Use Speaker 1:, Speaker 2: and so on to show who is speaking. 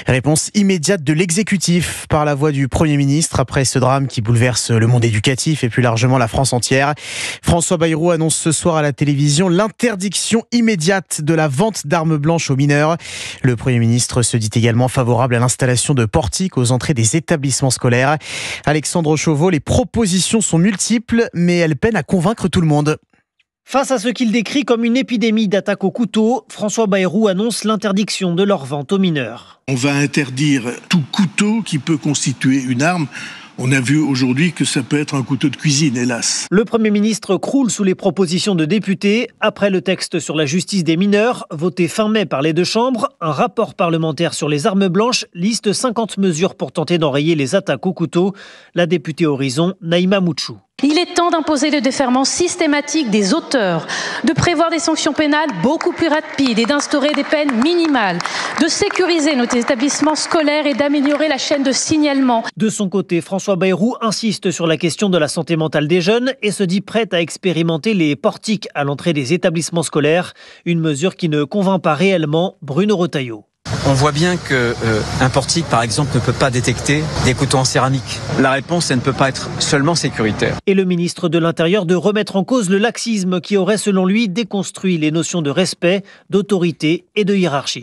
Speaker 1: Réponse immédiate de l'exécutif par la voix du Premier ministre après ce drame qui bouleverse le monde éducatif et plus largement la France entière. François Bayrou annonce ce soir à la télévision l'interdiction immédiate de la vente d'armes blanches aux mineurs. Le Premier ministre se dit également favorable à l'installation de portiques aux entrées des établissements scolaires. Alexandre Chauveau, les propositions sont multiples, mais elles peinent à convaincre tout le monde.
Speaker 2: Face à ce qu'il décrit comme une épidémie d'attaques au couteau, François Bayrou annonce l'interdiction de leur vente aux mineurs.
Speaker 3: On va interdire tout couteau qui peut constituer une arme. On a vu aujourd'hui que ça peut être un couteau de cuisine, hélas.
Speaker 2: Le Premier ministre croule sous les propositions de députés. Après le texte sur la justice des mineurs, voté fin mai par les deux chambres, un rapport parlementaire sur les armes blanches liste 50 mesures pour tenter d'enrayer les attaques au couteau. La députée Horizon, Naïma Mouchou.
Speaker 4: Il est temps d'imposer le déferrement systématique des auteurs, de prévoir des sanctions pénales beaucoup plus rapides et d'instaurer des peines minimales, de sécuriser nos établissements scolaires et d'améliorer la chaîne de signalement.
Speaker 2: De son côté, François Bayrou insiste sur la question de la santé mentale des jeunes et se dit prête à expérimenter les portiques à l'entrée des établissements scolaires, une mesure qui ne convainc pas réellement Bruno Retailleau.
Speaker 5: On voit bien qu'un portique, par exemple, ne peut pas détecter des couteaux en céramique. La réponse, elle ne peut pas être seulement sécuritaire.
Speaker 2: Et le ministre de l'Intérieur de remettre en cause le laxisme qui aurait, selon lui, déconstruit les notions de respect, d'autorité et de hiérarchie.